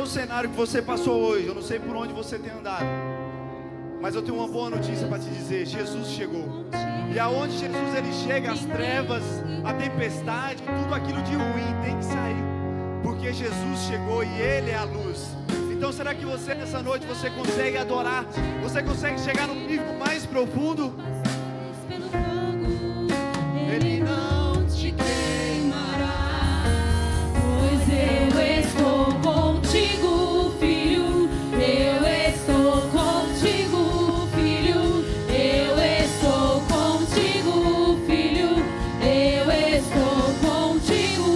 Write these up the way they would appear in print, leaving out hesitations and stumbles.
o cenário que você passou hoje, eu não sei por onde você tem andado, mas eu tenho uma boa notícia para te dizer: Jesus chegou. E aonde Jesus ele chega, as trevas, a tempestade, tudo aquilo de ruim tem que sair, porque Jesus chegou e Ele é a luz. Então será que você nessa noite você consegue adorar? Você consegue chegar num nível mais profundo? Ele não te queimará, pois eu estou contigo, filho. Eu estou contigo, filho. Eu estou contigo, filho. Eu estou contigo.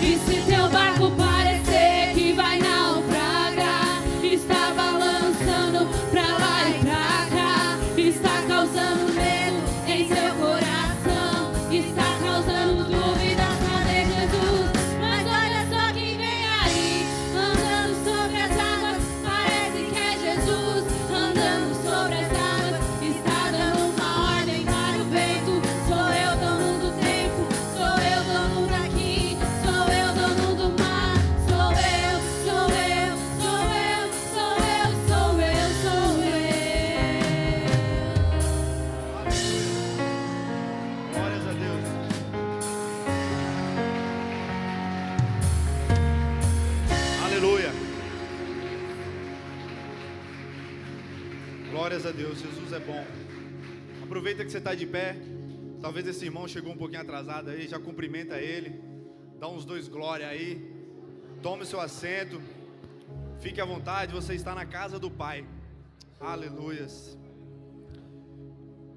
E se teu barco parecer que vai naufragar, está balançando pra lá e pra cá, está causando medo em seu coração, está causando dúvidas, cadê Jesus? Mas olha só quem vem aí, andando sobre as águas, parece que é Jesus, andando sobre as águas, está dando uma ordem para o vento. Sou eu dono do tempo, sou eu dono daqui, sou eu dono do mar, sou eu, sou eu, sou eu, sou eu, sou eu, sou eu. Glórias a Deus. Aleluia. Glórias a Deus, Jesus é bom. Aproveita que você está de pé. Talvez esse irmão chegou um pouquinho atrasado aí, já cumprimenta ele. Dá uns 2 glória aí. Tome o seu assento. Fique à vontade, você está na casa do Pai. Aleluias.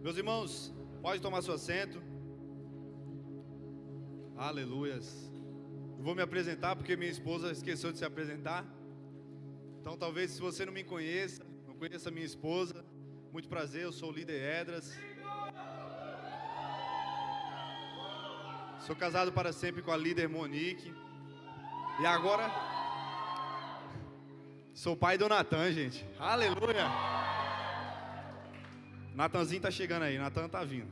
Meus irmãos, pode tomar seu assento. Aleluias. Eu vou me apresentar porque minha esposa esqueceu de se apresentar. Então talvez se você não me conheça, não conheça minha esposa, muito prazer, eu sou o líder Edras. Sou casado para sempre com a líder Monique. E agora sou pai do Natan, gente. Aleluia. Natanzinho tá chegando aí, Natan tá vindo.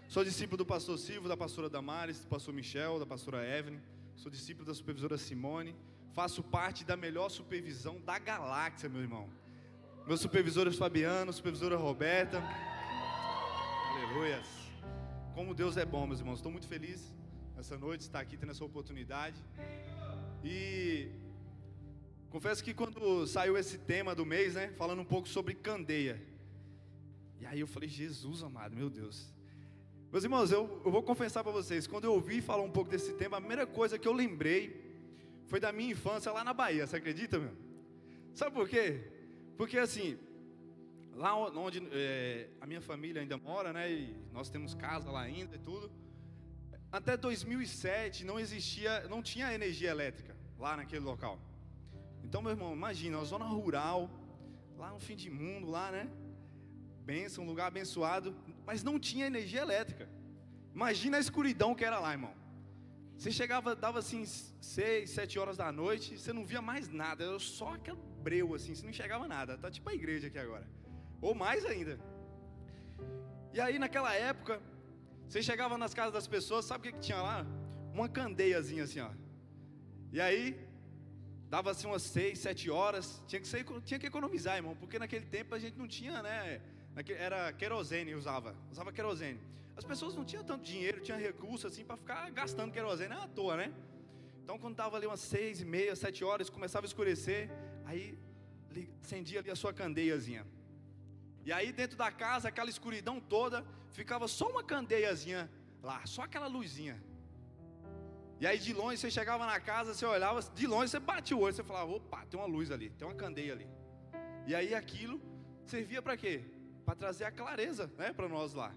Sou discípulo do pastor Silvio, da pastora Damares, do pastor Michel, da pastora Evelyn. Sou discípulo da supervisora Simone. Faço parte da melhor supervisão da galáxia, meu irmão. Meus supervisores Fabiano, supervisora Roberta. Aleluias. Como Deus é bom, meus irmãos. Estou muito feliz nessa noite, estar aqui tendo essa oportunidade. E confesso que quando saiu esse tema do mês, né, falando um pouco sobre candeia, e aí eu falei: Jesus amado, meu Deus. Meus irmãos, eu vou confessar para vocês, quando eu ouvi falar um pouco desse tema, a primeira coisa que eu lembrei foi da minha infância lá na Bahia, você acredita, meu? Sabe por quê? Porque assim, lá onde a minha família ainda mora, né, e nós temos casa lá ainda e tudo, até 2007 não tinha energia elétrica lá naquele local. Então, meu irmão, imagina, uma zona rural, lá no fim de mundo, lá, né? Bênção, um lugar abençoado, mas não tinha energia elétrica. Imagina a escuridão que era lá, irmão. Você chegava, dava assim 6, 7 horas da noite, você não via mais nada, era só aquele breu assim, você não enxergava nada. Tá tipo a igreja aqui agora, ou mais ainda. E aí naquela época, você chegava nas casas das pessoas, sabe o que tinha lá? Uma candeiazinha assim, ó. E aí dava assim umas 6, 7 horas, tinha que economizar, irmão, porque naquele tempo a gente não tinha, né? Era querosene, usava querosene. As pessoas não tinham tanto dinheiro, tinham recurso assim para ficar gastando querosene à toa, né? Então quando dava ali umas 6h30, 7 horas, começava a escurecer, aí acendia ali a sua candeiazinha. E aí dentro da casa, aquela escuridão toda, ficava só uma candeiazinha lá, só aquela luzinha. E aí de longe você chegava na casa, você olhava, de longe você batia o olho, você falava: opa, tem uma luz ali, tem uma candeia ali. E aí aquilo servia para quê? Para trazer a clareza, né, para nós lá.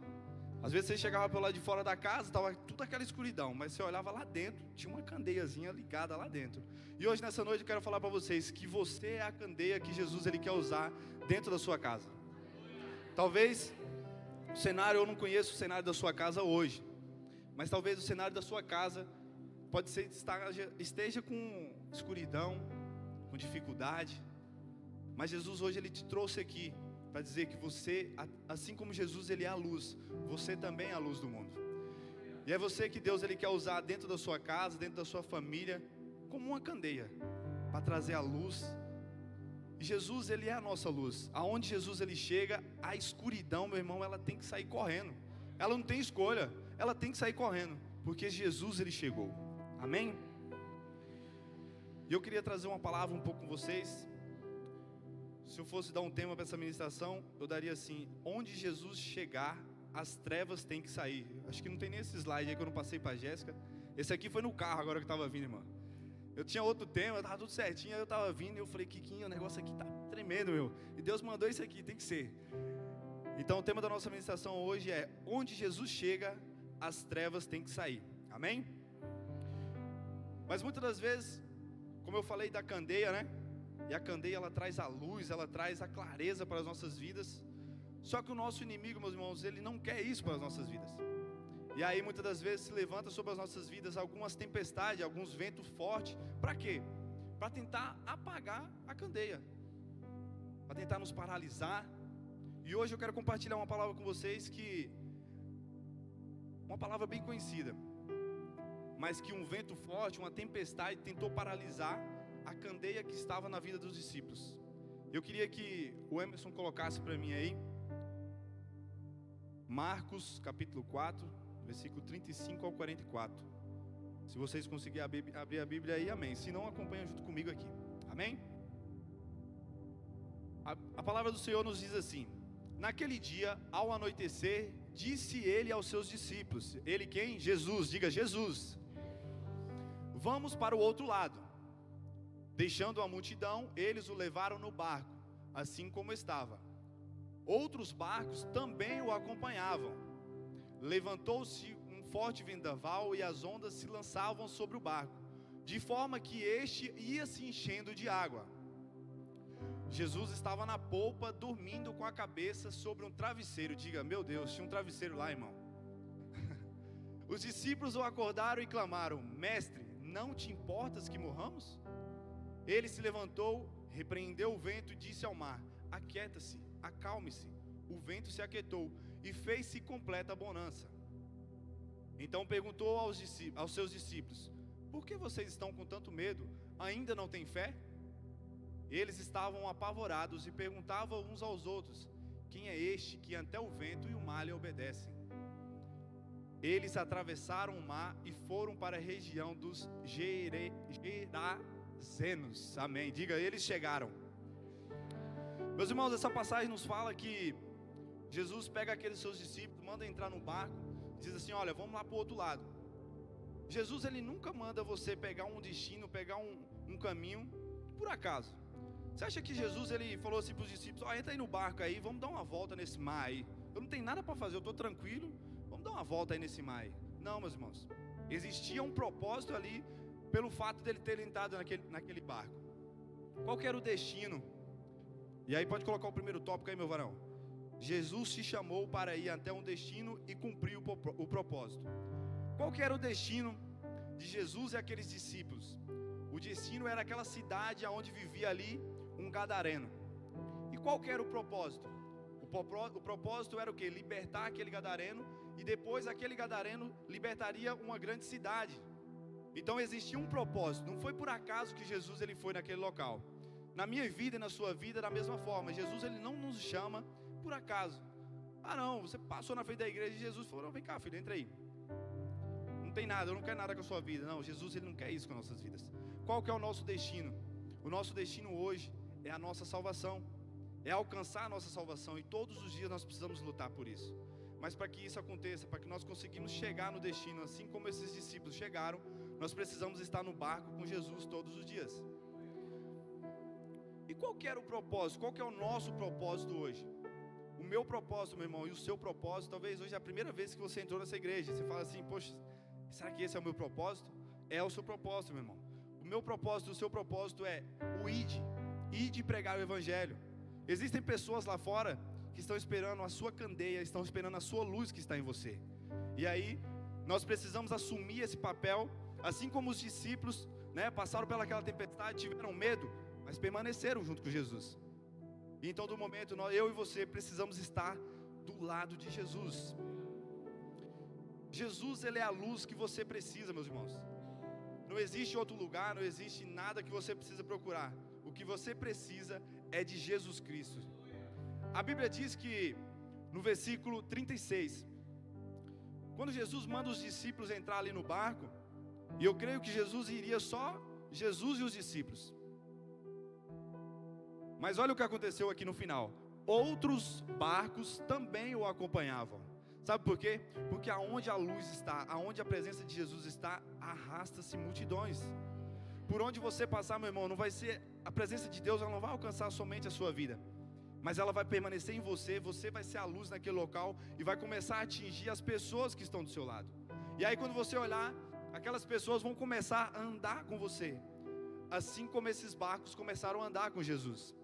Às vezes você chegava pelo lado de fora da casa, estava tudo aquela escuridão, mas você olhava lá dentro, tinha uma candeiazinha ligada lá dentro. E hoje nessa noite eu quero falar para vocês que você é a candeia que Jesus ele quer usar dentro da sua casa. Talvez o cenário, eu não conheço o cenário da sua casa hoje, mas talvez o cenário da sua casa pode ser esteja com escuridão, com dificuldade, mas Jesus hoje ele te trouxe aqui para dizer que você, assim como Jesus ele é a luz, você também é a luz do mundo. E é você que Deus ele quer usar dentro da sua casa, dentro da sua família, como uma candeia. para trazer a luz. E Jesus, ele é a nossa luz. Aonde Jesus ele chega, a escuridão, meu irmão, ela tem que sair correndo. Ela não tem escolha, ela tem que sair correndo, porque Jesus ele chegou. Amém? E eu queria trazer uma palavra um pouco com vocês. Se eu fosse dar um tema para essa ministração, eu daria assim: onde Jesus chegar, as trevas têm que sair. Acho que não tem nem esse slide aí que eu não passei para a Jéssica. Esse aqui foi no carro agora que eu estava vindo, irmão. Eu tinha outro tema, estava tudo certinho, aí eu estava vindo e eu falei: Kikinho, o negócio aqui tá tremendo, meu. E Deus mandou isso aqui, tem que ser. Então o tema da nossa ministração hoje é: onde Jesus chega, as trevas têm que sair. Amém? Mas muitas das vezes, como eu falei da candeia, né? E a candeia, ela traz a luz, ela traz a clareza para as nossas vidas. Só que o nosso inimigo, meus irmãos, ele não quer isso para as nossas vidas. E aí muitas das vezes se levanta sobre as nossas vidas algumas tempestades, alguns ventos fortes. Para quê? Para tentar apagar a candeia, para tentar nos paralisar. E hoje eu quero compartilhar uma palavra com vocês que... uma palavra bem conhecida, mas que um vento forte, uma tempestade tentou paralisar a candeia que estava na vida dos discípulos. Eu queria que o Emerson colocasse para mim aí Marcos capítulo 4, versículo 35 ao 44. Se vocês conseguirem abrir a Bíblia aí, amém. Se não, acompanha junto comigo aqui, amém? A palavra do Senhor nos diz assim: naquele dia, ao anoitecer, disse ele aos seus discípulos. Ele quem? Jesus, diga Jesus. Vamos para o outro lado. Deixando a multidão, eles o levaram no barco, assim como estava. Outros barcos também o acompanhavam. Levantou-se um forte vendaval e as ondas se lançavam sobre o barco, de forma que este ia se enchendo de água. Jesus estava na polpa, dormindo com a cabeça sobre um travesseiro. Diga, meu Deus, tinha um travesseiro lá, irmão. Os discípulos o acordaram e clamaram: mestre, não te importas que morramos? Ele se levantou, repreendeu o vento e disse ao mar: aquieta-se, acalme-se. O vento se aquietou e fez-se completa bonança. Então perguntou aos seus discípulos: por que vocês estão com tanto medo? Ainda não têm fé? Eles estavam apavorados e perguntavam uns aos outros: quem é este que até o vento e o mar lhe obedecem? Eles atravessaram o mar e foram para a região dos Gerazenos. Amém. Diga, eles chegaram. Meus irmãos, essa passagem nos fala que Jesus pega aqueles seus discípulos, manda entrar no barco, diz assim: olha, vamos lá para o outro lado. Jesus, ele nunca manda você pegar um destino, pegar um caminho por acaso. Você acha que Jesus, ele falou assim para os discípulos: ó, entra aí no barco aí, vamos dar uma volta nesse mar aí. Eu não tenho nada para fazer, eu estou tranquilo, vamos dar uma volta aí nesse mar aí. Não, meus irmãos, existia um propósito ali, pelo fato dele ter entrado naquele barco. Qual que era o destino? E aí pode colocar o primeiro tópico aí, meu varão. Jesus te chamou para ir até um destino e cumprir o propósito. Qual que era o destino de Jesus e aqueles discípulos? O destino era aquela cidade onde vivia ali um gadareno. E qual que era o propósito? O propósito era o quê? Libertar aquele gadareno, e depois aquele gadareno libertaria uma grande cidade. Então existia um propósito. Não foi por acaso que Jesus ele foi naquele local. Na minha vida e na sua vida da mesma forma. Jesus ele não nos chama por acaso. Ah não, você passou na frente da igreja e Jesus falou: vem cá filho, entra aí. Não tem nada, eu não quero nada com a sua vida. Não, Jesus ele não quer isso com as nossas vidas. Qual que é o nosso destino? O nosso destino hoje é a nossa salvação. É alcançar a nossa salvação, e todos os dias nós precisamos lutar por isso. Mas para que isso aconteça, para que nós conseguimos chegar no destino, assim como esses discípulos chegaram, nós precisamos estar no barco com Jesus todos os dias. E qual que era o propósito? Qual que é o nosso propósito hoje? O meu propósito, meu irmão, e o seu propósito, talvez hoje é a primeira vez que você entrou nessa igreja. Você fala assim: poxa, será que esse é o meu propósito? É o seu propósito, meu irmão. O meu propósito, o seu propósito é o ide e pregar o evangelho. Existem pessoas lá fora que estão esperando a sua candeia, estão esperando a sua luz que está em você. E aí, nós precisamos assumir esse papel, assim como os discípulos, né, passaram pelaquela tempestade, tiveram medo, mas permaneceram junto com Jesus. E em todo momento, eu e você precisamos estar do lado de Jesus. Jesus, ele é a luz que você precisa, meus irmãos. Não existe outro lugar, não existe nada que você precisa procurar. O que você precisa é de Jesus Cristo. A Bíblia diz que no versículo 36, quando Jesus manda os discípulos entrar ali no barco, e eu creio que Jesus iria só Jesus e os discípulos. Mas olha o que aconteceu aqui no final. Outros barcos também o acompanhavam. Sabe por quê? Porque aonde a luz está, aonde a presença de Jesus está, arrasta-se multidões. Por onde você passar, meu irmão, não vai ser, a presença de Deus, ela não vai alcançar somente a sua vida, mas ela vai permanecer em você. Você vai ser a luz naquele local e vai começar a atingir as pessoas que estão do seu lado. E aí quando você olhar, aquelas pessoas vão começar a andar com você, assim como esses barcos começaram a andar com Jesus.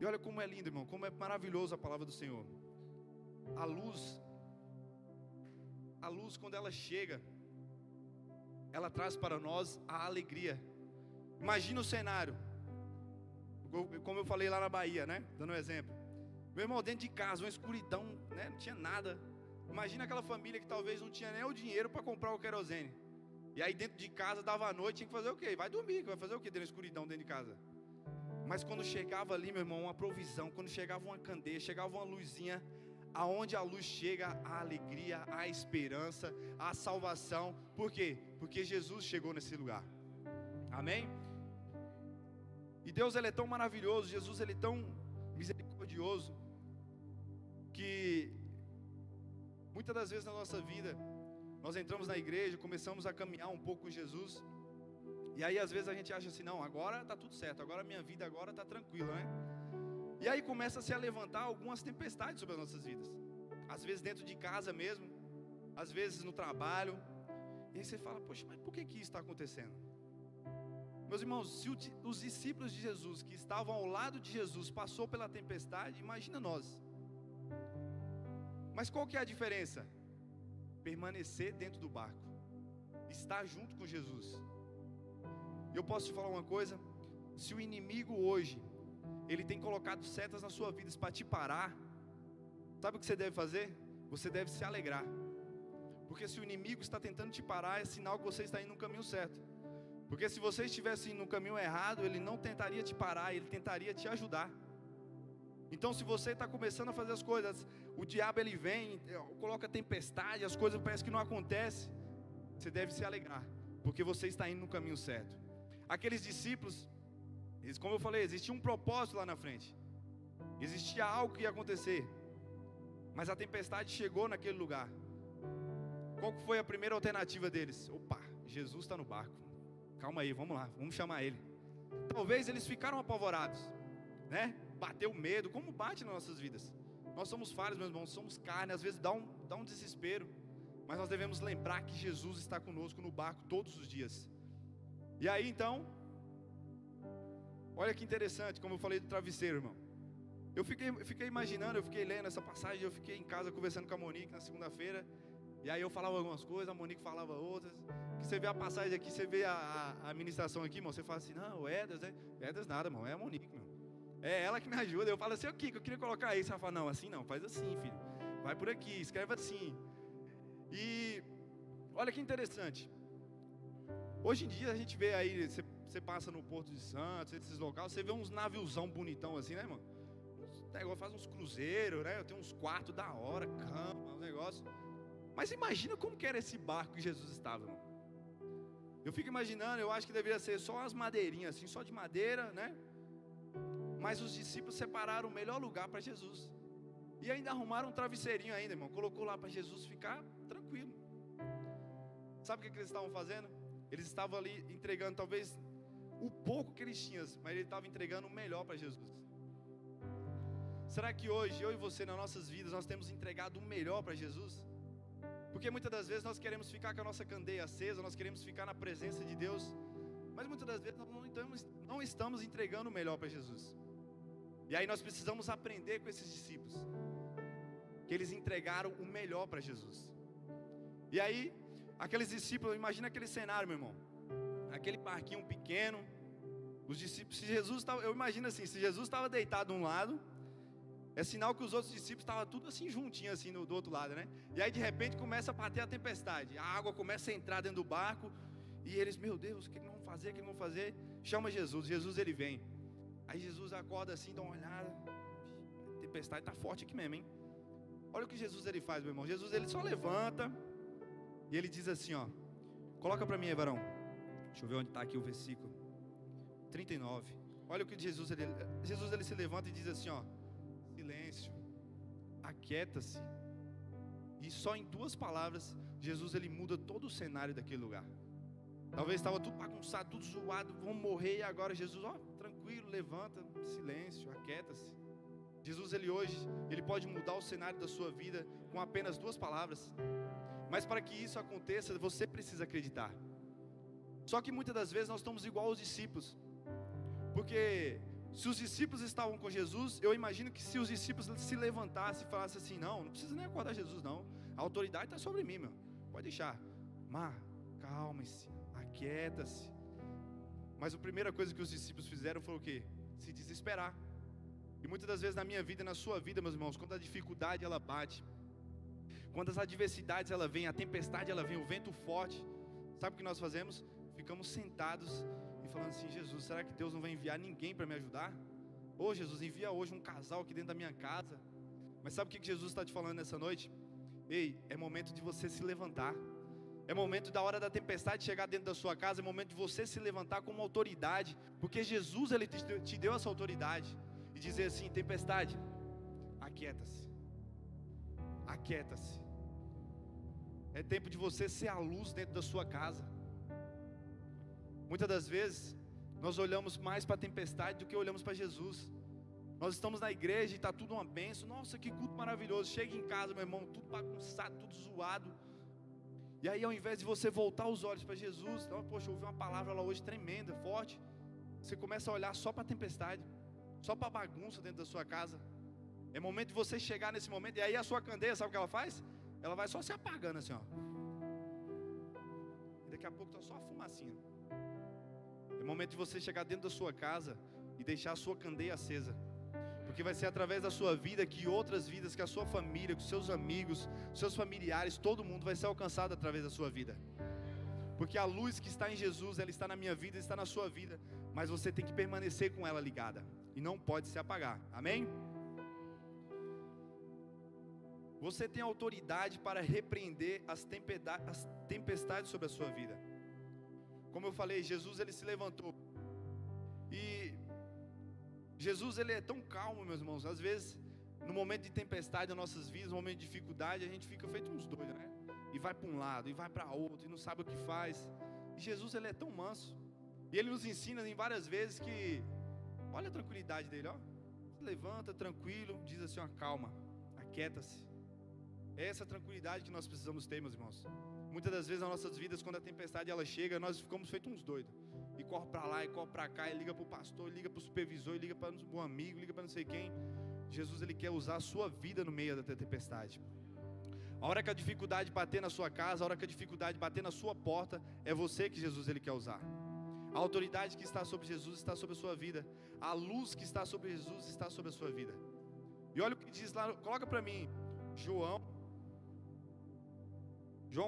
E olha como é lindo, irmão, como é maravilhoso a palavra do Senhor. A luz quando ela chega, ela traz para nós a alegria. Imagina o cenário, como eu falei lá na Bahia, né? Dando um exemplo. Meu irmão, dentro de casa, uma escuridão, né? Não tinha nada. Imagina aquela família que talvez não tinha nem o dinheiro para comprar o querosene. E aí dentro de casa, dava a noite, tinha que fazer o quê? Vai dormir, vai fazer o quê dentro da escuridão dentro de casa? Mas quando chegava ali, meu irmão, uma provisão, quando chegava uma candeia, chegava uma luzinha, aonde a luz chega, a alegria, a esperança, a salvação. Por quê? Porque Jesus chegou nesse lugar. Amém? E Deus, ele é tão maravilhoso, Jesus, ele é tão misericordioso, que muitas das vezes na nossa vida, nós entramos na igreja, começamos a caminhar um pouco com Jesus, e aí às vezes a gente acha assim, não, agora está tudo certo, agora a minha vida agora está tranquila, né? E aí começa-se a levantar algumas tempestades sobre as nossas vidas. Às vezes dentro de casa mesmo, às vezes no trabalho. E aí você fala, poxa, mas por que isso está acontecendo? Meus irmãos, se os discípulos de Jesus que estavam ao lado de Jesus passou pela tempestade, imagina nós. Mas qual que é a diferença? Permanecer dentro do barco, estar junto com Jesus. Eu posso te falar uma coisa, se o inimigo hoje ele tem colocado setas na sua vida para te parar, sabe o que você deve fazer? Você deve se alegrar, porque se o inimigo está tentando te parar, é sinal que você está indo no caminho certo. Porque se você estivesse indo no caminho errado, ele não tentaria te parar, ele tentaria te ajudar. Então se você está começando a fazer as coisas, o diabo ele vem, coloca tempestade, as coisas parecem que não acontecem, você deve se alegrar, porque você está indo no caminho certo. Aqueles discípulos, como eu falei, existia um propósito lá na frente, existia algo que ia acontecer, mas a tempestade chegou naquele lugar. Qual foi a primeira alternativa deles? Opa, Jesus está no barco, calma aí, vamos lá, vamos chamar ele. Talvez eles ficaram apavorados, né? Bateu medo, como bate nas nossas vidas. Nós somos falhos, meus irmãos, somos carne, às vezes dá um desespero, mas nós devemos lembrar que Jesus está conosco no barco todos os dias. E aí então, olha que interessante, como eu falei do travesseiro, irmão. Eu fiquei imaginando, eu fiquei lendo essa passagem, eu fiquei em casa conversando com a Monique na segunda-feira, e aí eu falava algumas coisas, a Monique falava outras. Que você vê a passagem aqui, você vê a ministração aqui, irmão, você fala assim, não, o Edas, né? Edas nada, irmão, é a Monique, meu. É ela que me ajuda. Eu falo assim, o Kiko, eu queria colocar isso. Ela fala, não, assim não, faz assim, filho. Vai por aqui, escreve assim. E olha que interessante. Hoje em dia a gente vê aí, você passa no Porto de Santos, esses locais, você vê uns naviozão bonitão assim, né, irmão? Faz uns cruzeiros, né? Tem uns quartos da hora, cama, um negócio. Mas imagina como que era esse barco que Jesus estava, irmão. Eu fico imaginando, eu acho que deveria ser só as madeirinhas, assim, só de madeira, né? Mas os discípulos separaram o melhor lugar para Jesus. E ainda arrumaram um travesseirinho ainda, irmão. Colocou lá para Jesus ficar tranquilo. Sabe o que eles estavam fazendo? Eles estavam ali entregando talvez o pouco que eles tinham, mas eles estavam entregando o melhor para Jesus. Será que hoje, eu e você, nas nossas vidas, nós temos entregado o melhor para Jesus? Porque muitas das vezes nós queremos ficar com a nossa candeia acesa, nós queremos ficar na presença de Deus, mas muitas das vezes nós não estamos entregando o melhor para Jesus. E aí nós precisamos aprender com esses discípulos, que eles entregaram o melhor para Jesus. E aí, aqueles discípulos, imagina aquele cenário, meu irmão, aquele barquinho pequeno, os discípulos, se Jesus estava, eu imagino assim, se Jesus estava deitado de um lado, É sinal que os outros discípulos estavam tudo assim juntinho assim do outro lado, né? E aí de repente começa a bater a tempestade. A água começa a entrar dentro do barco. E eles, meu Deus, o que vão fazer? O que vão fazer? Chama Jesus. Jesus ele vem. Aí Jesus acorda assim, dá uma olhada. A tempestade está forte aqui mesmo, hein? Olha o que Jesus ele faz, meu irmão. Jesus ele só levanta e ele diz assim, ó. Coloca para mim aí, varão. Deixa eu ver onde está aqui o versículo 39. Olha o que Jesus ele se levanta e diz assim, ó. Silêncio, aquieta-se. E só em 2 palavras Jesus ele muda todo o cenário daquele lugar. Talvez estava tudo bagunçado, tudo zoado, vamos morrer. E agora Jesus, ó, tranquilo, levanta, silêncio, aquieta-se. Jesus ele hoje, ele pode mudar o cenário da sua vida com apenas 2 palavras. Mas para que isso aconteça, você precisa acreditar. Só que muitas das vezes nós estamos igual aos discípulos. Porque se os discípulos estavam com Jesus, eu imagino que se os discípulos se levantassem e falassem assim, não precisa nem acordar Jesus não, a autoridade está sobre mim, meu, pode deixar. Mar, calme-se, aquieta-se. Mas a primeira coisa que os discípulos fizeram foi o quê? Se desesperar. E muitas das vezes na minha vida e na sua vida, meus irmãos, quando a dificuldade ela bate, quando as adversidades ela vem, a tempestade ela vem, o vento forte, sabe o que nós fazemos? Ficamos sentados e falando assim, Jesus, será que Deus não vai enviar ninguém para me ajudar? Ô Jesus, envia hoje um casal aqui dentro da minha casa. Mas sabe o que Jesus está te falando nessa noite? Ei, é momento de você se levantar. É momento da hora da tempestade chegar dentro da sua casa. É momento de você se levantar como autoridade. Porque Jesus ele te deu essa autoridade. E dizer assim, tempestade, aquieta-se. Aquieta-se. É tempo de você ser a luz dentro da sua casa. Muitas das vezes, nós olhamos mais para a tempestade do que olhamos para Jesus. Nós estamos na igreja e está tudo uma bênção. Nossa, que culto maravilhoso. Chega em casa, meu irmão, tudo bagunçado, tudo zoado. E aí, ao invés de você voltar os olhos para Jesus, então, poxa, eu ouvi uma palavra lá hoje tremenda, forte. Você começa a olhar só para a tempestade, só para a bagunça dentro da sua casa. É momento de você chegar nesse momento. E aí a sua candeia, sabe o que ela faz? Ela vai só se apagando assim, ó. E daqui a pouco está só a fumacinha. É momento de você chegar dentro da sua casa e deixar a sua candeia acesa. Porque vai ser através da sua vida que outras vidas, que a sua família, que os seus amigos, seus familiares, todo mundo vai ser alcançado através da sua vida. Porque a luz que está em Jesus, ela está na minha vida, está na sua vida. Mas você tem que permanecer com ela ligada. E não pode se apagar. Amém? Você tem autoridade para repreender as tempestades sobre a sua vida. Como eu falei, Jesus ele se levantou. E Jesus ele é tão calmo, meus irmãos. Às vezes, no momento de tempestade das nossas vidas, no momento de dificuldade, a gente fica feito uns doidos, né? E vai para um lado, e vai para outro, e não sabe o que faz. E Jesus ele é tão manso. E ele nos ensina em várias vezes que, olha a tranquilidade dele, ó. Se levanta tranquilo, diz assim, ó, calma, aquieta-se. É essa tranquilidade que nós precisamos ter, meus irmãos. Muitas das vezes nas nossas vidas, quando a tempestade ela chega, nós ficamos feitos uns doidos. E corre para lá, e corre para cá, e liga para o pastor, e liga para o supervisor, e liga para um amigo, liga para não sei quem. Jesus ele quer usar a sua vida no meio da tempestade. A hora que a dificuldade bater na sua casa, a hora que a dificuldade bater na sua porta, é você que Jesus ele quer usar. A autoridade que está sobre Jesus está sobre a sua vida. A luz que está sobre Jesus está sobre a sua vida. E olha o que diz lá, coloca para mim, João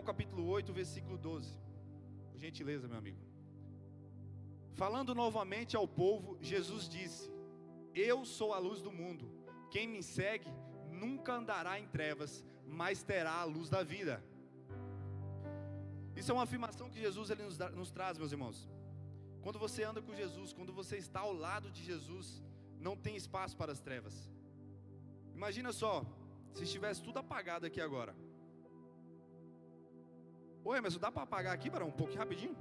capítulo 8, versículo 12. Por gentileza, meu amigo. Falando novamente ao povo, Jesus disse: Eu sou a luz do mundo. Quem me segue nunca andará em trevas, mas terá a luz da vida. Isso é uma afirmação que Jesus ele nos traz, meus irmãos. Quando você anda com Jesus, quando você está ao lado de Jesus, não tem espaço para as trevas. Imagina só, se estivesse tudo apagado aqui agora. Oi, mas dá para apagar aqui, Barão, um pouquinho rapidinho?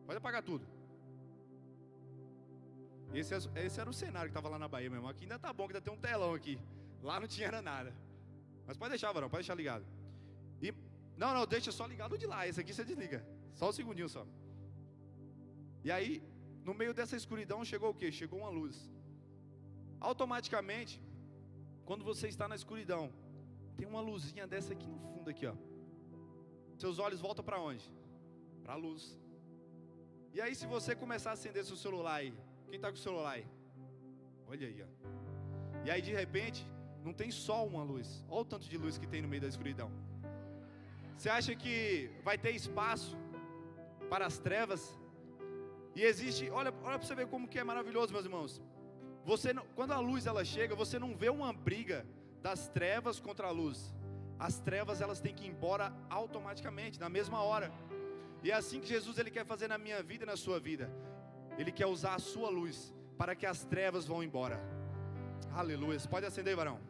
Pode apagar tudo. Esse era o cenário que estava lá na Bahia, meu irmão. Aqui ainda tá bom, que ainda tem um telão aqui. Lá não tinha nada. Mas pode deixar, Barão, pode deixar ligado. E não, deixa só ligado o de lá. Esse aqui você desliga. Só um segundinho só. E aí, no meio dessa escuridão, chegou o quê? Chegou uma luz. Automaticamente, quando você está na escuridão, tem uma luzinha dessa aqui no fundo aqui, ó. Seus olhos voltam para onde? Para a luz. E aí, se você começar a acender seu celular aí, quem está com o celular aí? Olha aí, ó. E aí de repente, não tem só uma luz. Olha o tanto de luz que tem no meio da escuridão. Você acha que vai ter espaço para as trevas? E existe, olha para você ver como que é maravilhoso, meus irmãos. Você não, quando a luz ela chega, você não vê uma briga das trevas contra a luz. As trevas elas têm que ir embora automaticamente, na mesma hora. E é assim que Jesus ele quer fazer na minha vida e na sua vida. Ele quer usar a sua luz para que as trevas vão embora. Aleluia. Você pode acender, varão.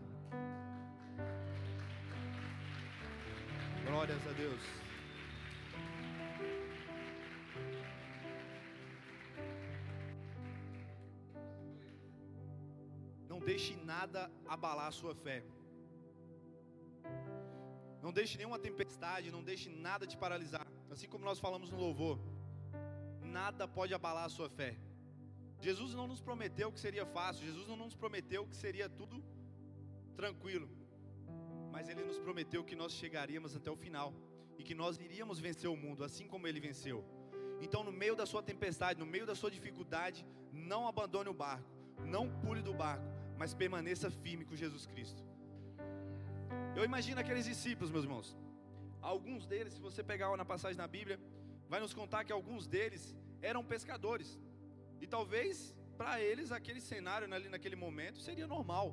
Glórias a Deus. Não deixe nada abalar a sua fé. Não deixe nenhuma tempestade, não deixe nada te paralisar. Assim como nós falamos no louvor, nada pode abalar a sua fé. Jesus não nos prometeu que seria fácil, Jesus não nos prometeu que seria tudo tranquilo, mas Ele nos prometeu que nós chegaríamos até o final e que nós iríamos vencer o mundo, assim como Ele venceu. Então no meio da sua tempestade, no meio da sua dificuldade, não abandone o barco, não pule do barco, mas permaneça firme com Jesus Cristo. Eu imagino aqueles discípulos, meus irmãos. Alguns deles, se você pegar na passagem na Bíblia, vai nos contar que alguns deles eram pescadores. E talvez para eles aquele cenário ali naquele momento seria normal,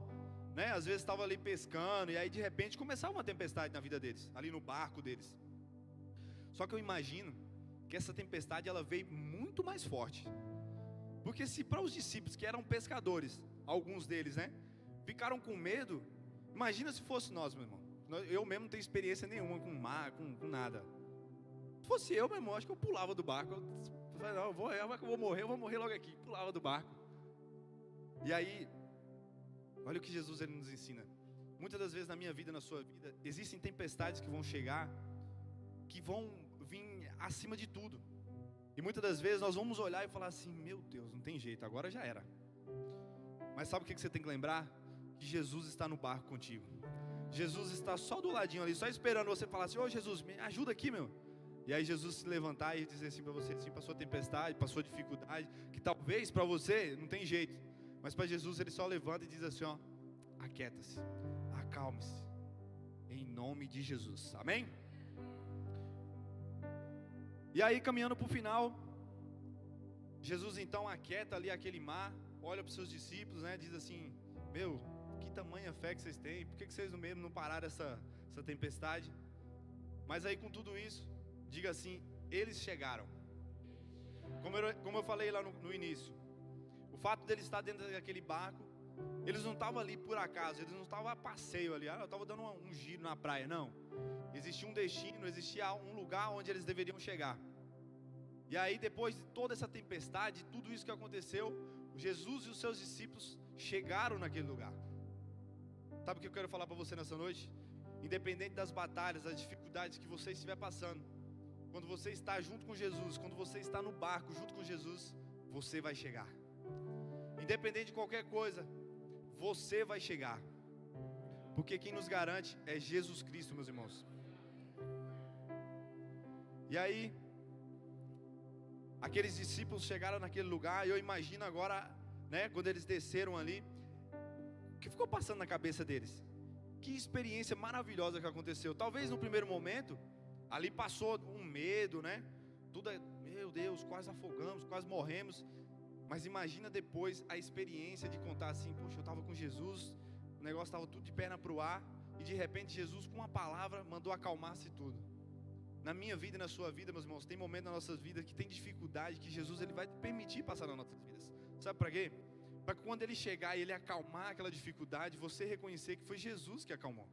né? Às vezes estava ali pescando e aí de repente começava uma tempestade na vida deles, ali no barco deles. Só que eu imagino que essa tempestade ela veio muito mais forte. Porque se para os discípulos que eram pescadores, alguns deles, né, ficaram com medo, imagina se fosse nós, meu irmão. Eu mesmo não tenho experiência nenhuma com mar, com nada. Se fosse eu, meu irmão, acho que eu pulava do barco. Eu falei, não, eu vou morrer logo aqui. Pulava do barco. E aí, olha o que Jesus ele nos ensina. Muitas das vezes na minha vida, na sua vida, existem tempestades que vão chegar, que vão vir acima de tudo. E muitas das vezes nós vamos olhar e falar assim, meu Deus, não tem jeito, agora já era. Mas sabe o que você tem que lembrar? Que Jesus está no barco contigo. Jesus está só do ladinho ali, só esperando você falar assim, ô Jesus, me ajuda aqui, meu. E aí Jesus se levantar e dizer assim para você, assim, para sua tempestade, para sua dificuldade, que talvez para você não tem jeito, mas para Jesus ele só levanta e diz assim, ó, aquieta-se, acalme-se, em nome de Jesus, amém? E aí caminhando para o final, Jesus então aquieta ali aquele mar, olha para os seus discípulos, né, diz assim, meu, que tamanha fé que vocês têm, por que vocês mesmo não pararam essa tempestade? Mas aí com tudo isso, diga assim, eles chegaram. Como eu falei lá no início, o fato deles estar dentro daquele barco, eles não estavam ali por acaso, eles não estavam a passeio ali, eu estava dando um giro na praia, não. Existia um destino, existia um lugar onde eles deveriam chegar. E aí depois de toda essa tempestade, tudo isso que aconteceu, Jesus e os seus discípulos chegaram naquele lugar. Sabe o que eu quero falar para você nessa noite? Independente das batalhas, das dificuldades que você estiver passando, quando você está junto com Jesus, quando você está no barco junto com Jesus, você vai chegar. Independente de qualquer coisa, você vai chegar. Porque quem nos garante é Jesus Cristo, meus irmãos. E aí, aqueles discípulos chegaram naquele lugar, e eu imagino agora, né, quando eles desceram ali, o que ficou passando na cabeça deles? Que experiência maravilhosa que aconteceu. Talvez no primeiro momento, ali passou um medo, né? Tudo é, meu Deus, quase afogamos, quase morremos. Mas imagina depois a experiência de contar assim, poxa, eu estava com Jesus, o negócio estava tudo de perna para o ar, e de repente Jesus com uma palavra mandou acalmar-se tudo. Na minha vida e na sua vida, meus irmãos, tem momentos nas nossas vidas que tem dificuldade, que Jesus ele vai permitir passar nas nossas vidas. Sabe para quê? Para que quando ele chegar e ele acalmar aquela dificuldade, você reconhecer que foi Jesus que acalmou.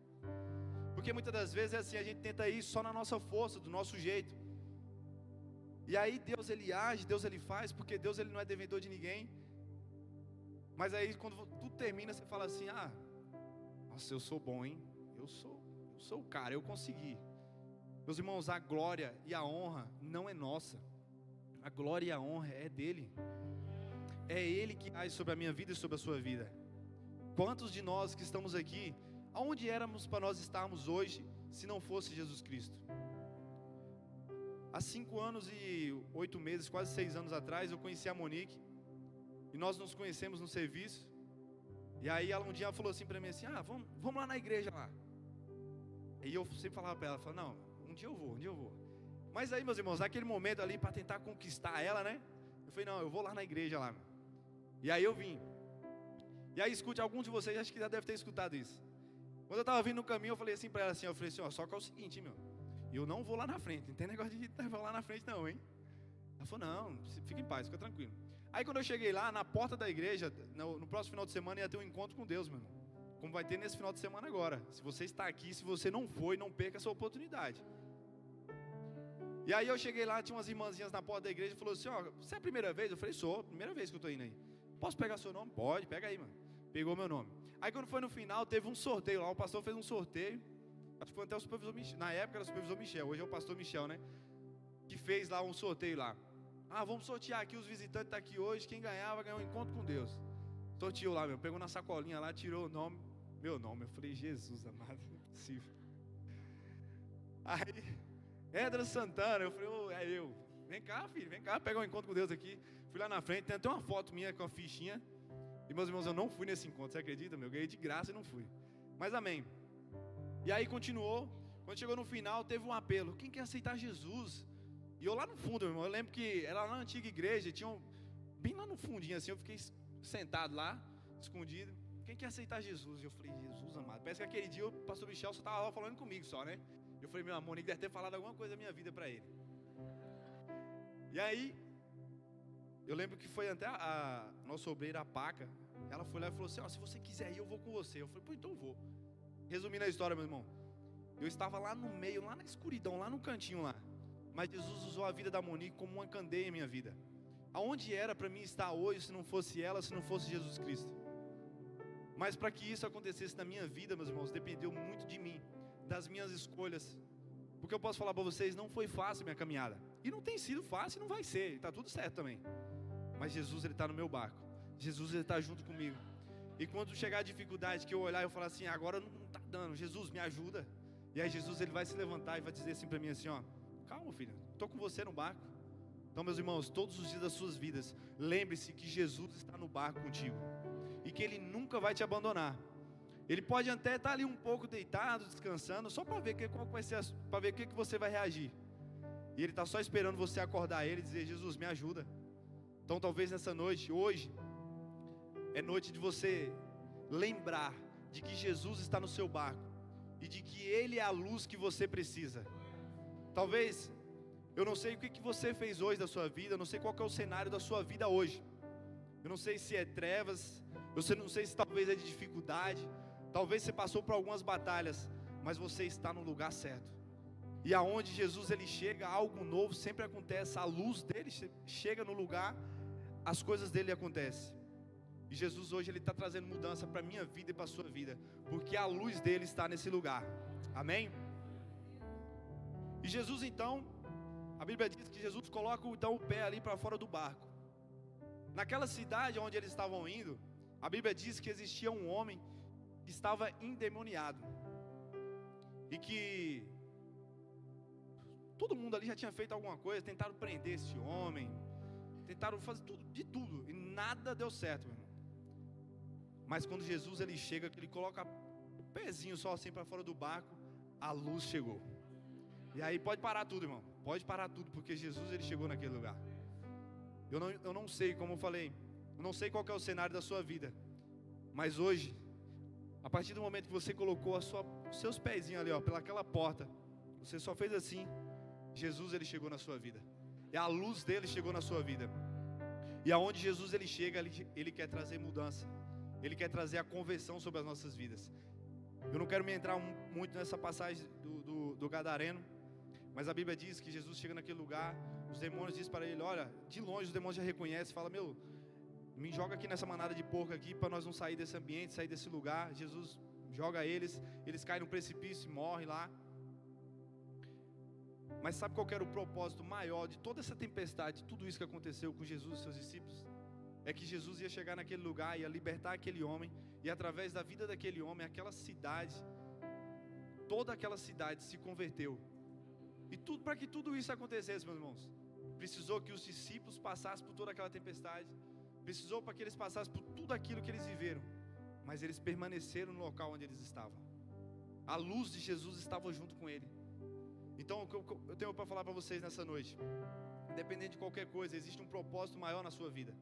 Porque muitas das vezes é assim, a gente tenta ir só na nossa força, do nosso jeito. E aí Deus ele age, Deus ele faz, porque Deus ele não é devedor de ninguém. Mas aí quando tudo termina, você fala assim, nossa, eu sou bom, hein? Eu sou o cara, eu consegui. Meus irmãos, a glória e a honra não é nossa. A glória e a honra é dele. É Ele que age sobre a minha vida e sobre a sua vida. Quantos de nós que estamos aqui, aonde éramos para nós estarmos hoje, se não fosse Jesus Cristo? Há 5 anos e 8 meses, quase 6 anos atrás, eu conheci a Monique. E nós nos conhecemos no serviço. E aí ela um dia falou assim pra mim assim, vamos lá na igreja lá. E eu sempre falava pra ela, não, um dia eu vou. Mas aí, meus irmãos, naquele momento ali pra tentar conquistar ela, né? Eu falei, não, eu vou lá na igreja lá. E aí eu vim. E aí escute, alguns de vocês acho que já deve ter escutado isso. Quando eu estava vindo no caminho, eu falei assim para ela assim, só que é o seguinte, meu, eu não vou lá na frente, não tem negócio de vou lá na frente não, hein? Ela falou, não, fica em paz, fica tranquilo. Aí quando eu cheguei lá, na porta da igreja, no próximo final de semana ia ter um encontro com Deus, meu irmão. Como vai ter nesse final de semana agora. Se você está aqui, se você não foi, não perca essa oportunidade. E aí eu cheguei lá, tinha umas irmãzinhas na porta da igreja, falou assim, você é a primeira vez? Eu falei, sou, primeira vez que eu estou indo aí. Posso pegar seu nome? Pode, pega aí, mano. Pegou meu nome. Aí quando foi no final, teve um sorteio lá, o pastor fez um sorteio, acho que foi até o supervisor Michel, na época era o supervisor Michel, hoje é o pastor Michel, né? Que fez lá um sorteio lá. Vamos sortear aqui, os visitantes estão aqui hoje, quem ganhava ganhou um encontro com Deus. Sorteou lá, meu, pegou na sacolinha lá, tirou o nome, meu nome, eu falei, Jesus amado, não é possível. Aí, Edra Santana, eu falei, é eu, vem cá filho, vem cá, pega um encontro com Deus aqui. Fui lá na frente, tem até uma foto minha com a fichinha. E meus irmãos, eu não fui nesse encontro, você acredita, meu? Eu ganhei de graça e não fui. Mas amém. E aí continuou, quando chegou no final, teve um apelo. Quem quer aceitar Jesus? E eu lá no fundo, meu irmão, eu lembro que era lá na antiga igreja, tinha bem lá no fundinho assim, eu fiquei sentado lá, escondido. Quem quer aceitar Jesus? E eu falei, Jesus amado. Parece que aquele dia o pastor Michel só estava lá falando comigo só, né? Eu falei, meu amor, Monique deve ter falado alguma coisa da minha vida para ele. E aí, eu lembro que foi até a nossa obreira, a Paca, ela foi lá e falou assim, se você quiser ir, eu vou com você. Eu falei, pô, então eu vou. Resumindo a história, meu irmão, eu estava lá no meio, lá na escuridão, lá no cantinho lá, mas Jesus usou a vida da Monique como uma candeia em minha vida. Aonde era para mim estar hoje, se não fosse ela, se não fosse Jesus Cristo? Mas para que isso acontecesse na minha vida, meus irmãos, dependeu muito de mim, das minhas escolhas. Porque eu posso falar para vocês, não foi fácil a minha caminhada. E não tem sido fácil, não vai ser, está tudo certo também. Mas Jesus, Ele está no meu barco. Jesus, Ele está junto comigo. E quando chegar a dificuldade, que eu olhar e eu falar assim, agora não está dando, Jesus, me ajuda. E aí Jesus, Ele vai se levantar e vai dizer assim para mim assim, calma filho, estou com você no barco. Então meus irmãos, todos os dias das suas vidas, lembre-se que Jesus está no barco contigo. E que Ele nunca vai te abandonar. Ele pode até estar ali um pouco deitado, descansando, só para ver qual vai ser, para ver o que você vai reagir. E Ele está só esperando você acordar Ele e dizer, Jesus, me ajuda. Então talvez nessa noite, hoje, é noite de você lembrar de que Jesus está no seu barco e de que Ele é a luz que você precisa. Talvez, eu não sei o que você fez hoje da sua vida, eu não sei qual que é o cenário da sua vida hoje. Eu não sei se é trevas, eu não sei se talvez é de dificuldade, talvez você passou por algumas batalhas, mas você está no lugar certo. E aonde Jesus Ele chega, algo novo sempre acontece, a luz dele chega no lugar, as coisas dele acontecem. E Jesus hoje Ele está trazendo mudança para a minha vida e para a sua vida, porque a luz dele está nesse lugar, amém? E Jesus então, a Bíblia diz que Jesus coloca então o pé ali para fora do barco. Naquela cidade onde eles estavam indo, a Bíblia diz que existia um homem que estava endemoniado. E que todo mundo ali já tinha feito alguma coisa, tentaram prender esse homem, tentaram fazer de tudo, e nada deu certo, meu irmão. Mas quando Jesus Ele chega, Ele coloca o pezinho só assim para fora do barco, a luz chegou. E aí pode parar tudo, irmão, pode parar tudo, porque Jesus Ele chegou naquele lugar. Eu não sei, como eu falei, eu não sei qual que é o cenário da sua vida, mas hoje, a partir do momento que você colocou os seus pezinhos ali, pelaquela porta, você só fez assim, Jesus Ele chegou na sua vida, e a luz dele chegou na sua vida. E aonde Jesus Ele chega, Ele quer trazer mudança, Ele quer trazer a conversão sobre as nossas vidas. Eu não quero me entrar muito nessa passagem do Gadareno, mas a Bíblia diz que Jesus chega naquele lugar, os demônios dizem para Ele, olha, de longe os demônios já reconhecem, fala, me joga aqui nessa manada de porco aqui, para nós não sair desse ambiente, sair desse lugar. Jesus joga eles caem no precipício e morrem lá. Mas sabe qual que era o propósito maior de toda essa tempestade, tudo isso que aconteceu com Jesus e seus discípulos? É que Jesus ia chegar naquele lugar, ia libertar aquele homem, e através da vida daquele homem, aquela cidade, toda aquela cidade se converteu. E tudo, para que tudo isso acontecesse, meus irmãos, precisou que os discípulos passassem por toda aquela tempestade, precisou para que eles passassem por tudo aquilo que eles viveram. mas eles permaneceram no local onde eles estavam. A luz de Jesus estava junto com ele. Então, o que eu tenho para falar para vocês nessa noite: independente de qualquer coisa, existe um propósito maior na sua vida.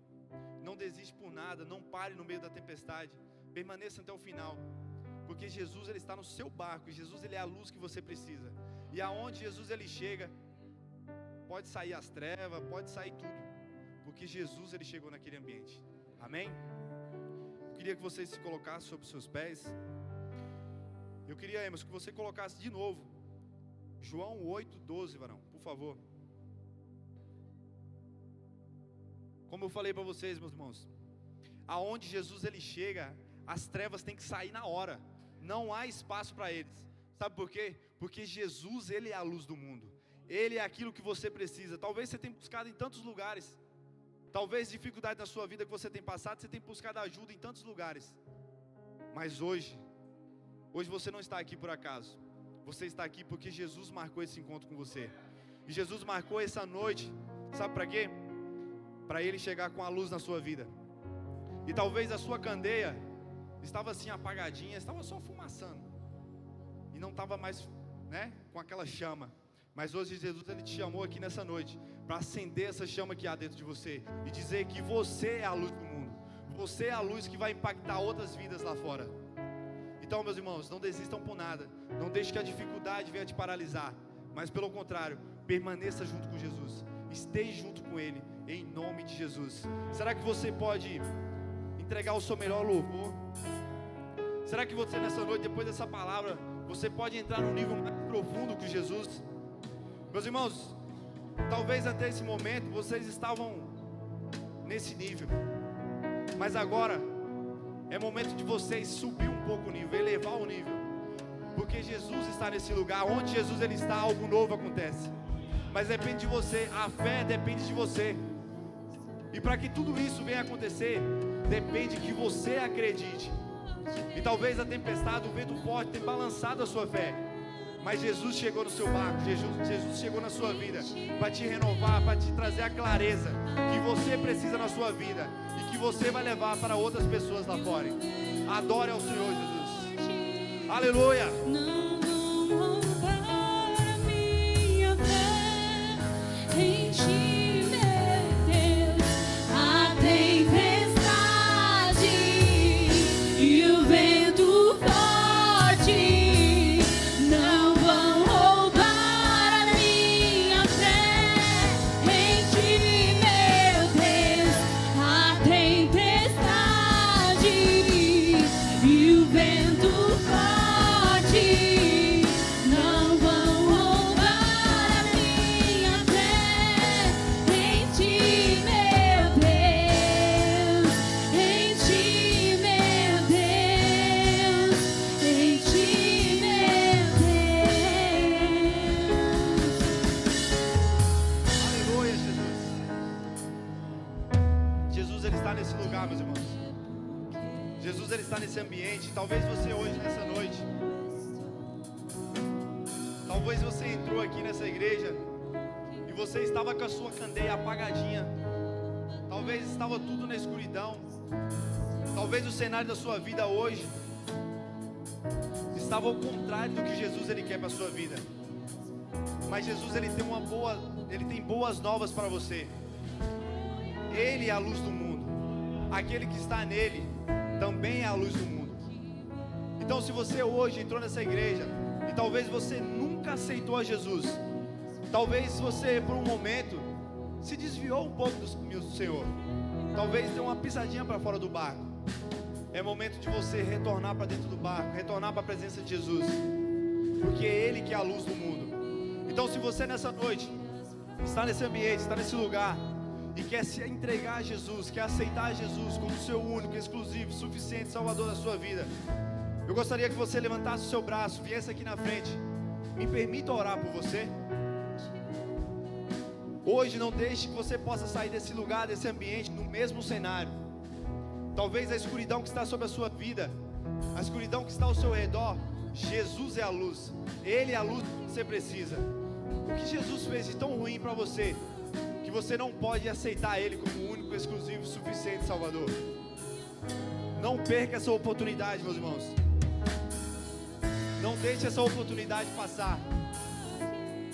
Não desiste por nada, não pare no meio da tempestade, permaneça até o final, porque Jesus, ele está no seu barco, e Jesus, ele é a luz que você precisa. E aonde Jesus, ele chega, pode sair as trevas, pode sair tudo, porque Jesus, ele chegou naquele ambiente. Amém? Eu queria que vocês se colocassem sobre os seus pés. Eu queria, Emerson, que você colocasse de novo João 8:12, varão, por favor. Como eu falei para vocês, meus irmãos, aonde Jesus, ele chega, as trevas têm que sair na hora. Não há espaço para eles. Sabe por quê? Porque Jesus, ele é a luz do mundo. Ele é aquilo que você precisa. Talvez você tenha buscado em tantos lugares. Talvez dificuldade na sua vida que você tem passado, você tem buscado ajuda em tantos lugares. Mas hoje você não está aqui por acaso. Você está aqui porque Jesus marcou esse encontro com você. E Jesus marcou essa noite, sabe para quê? Para ele chegar com a luz na sua vida. E talvez a sua candeia estava assim apagadinha, estava só fumaçando, e não estava mais, com aquela chama. Mas hoje Jesus, ele te chamou aqui nessa noite para acender essa chama que há dentro de você e dizer que você é a luz do mundo. Você é a luz que vai impactar outras vidas lá fora. Então, meus irmãos, não desistam por nada. Não deixe que a dificuldade venha te paralisar, mas pelo contrário, permaneça junto com Jesus. Esteja junto com Ele, em nome de Jesus. Será que você pode entregar o seu melhor louvor? Será que você nessa noite, depois dessa palavra, você pode entrar num nível mais profundo com Jesus? Meus irmãos, talvez até esse momento vocês estavam nesse nível, mas agora é momento de vocês subir um pouco o nível, elevar o nível, porque Jesus está nesse lugar. Onde Jesus, ele está, algo novo acontece. Mas depende de você, a fé depende de você. E para que tudo isso venha acontecer, depende que você acredite. E talvez a tempestade, o vento forte tenha balançado a sua fé, mas Jesus chegou no seu barco, Jesus chegou na sua vida para te renovar, para te trazer a clareza que você precisa na sua vida e que você vai levar para outras pessoas lá fora. Adore ao Senhor Jesus. Aleluia. Não vão roubar a minha fé em ti, meu Deus. A tempestade e o vento forte não vão roubar a minha fé em ti, meu Deus. A tempestade e o vento forte não vão roubar a minha fé em ti, meu Deus. Em ti, meu Deus. Em ti, meu Deus. Aleluia, Jesus. Jesus, ele está nesse lugar, meus irmãos. Jesus, ele está nesse ambiente. Talvez você hoje, nessa noite, talvez você entrou aqui nessa igreja e você estava com a sua candeia apagadinha. Talvez estava tudo na escuridão. Talvez o cenário da sua vida hoje estava ao contrário do que Jesus, ele quer para a sua vida. Mas Jesus, ele tem boas novas para você. Ele é a luz do mundo. Aquele que está nele também é a luz do mundo. Então, se você hoje entrou nessa igreja e talvez você nunca aceitou a Jesus, talvez você por um momento se desviou um pouco dos caminhos do Senhor, talvez deu uma pisadinha para fora do barco, é momento de você retornar para dentro do barco, retornar para a presença de Jesus, porque é Ele que é a luz do mundo. Então, se você nessa noite está nesse ambiente, está nesse lugar e quer se entregar a Jesus, quer aceitar Jesus como seu único, exclusivo, suficiente Salvador da sua vida, eu gostaria que você levantasse o seu braço, viesse aqui na frente. Me permita orar por você. Hoje não deixe que você possa sair desse lugar, desse ambiente, no mesmo cenário. Talvez a escuridão que está sobre a sua vida, a escuridão que está ao seu redor, Jesus é a luz. Ele é a luz que você precisa. O que Jesus fez de tão ruim para você, que você não pode aceitar Ele como o único, exclusivo, suficiente Salvador? Não perca essa oportunidade, meus irmãos. Não deixe essa oportunidade passar.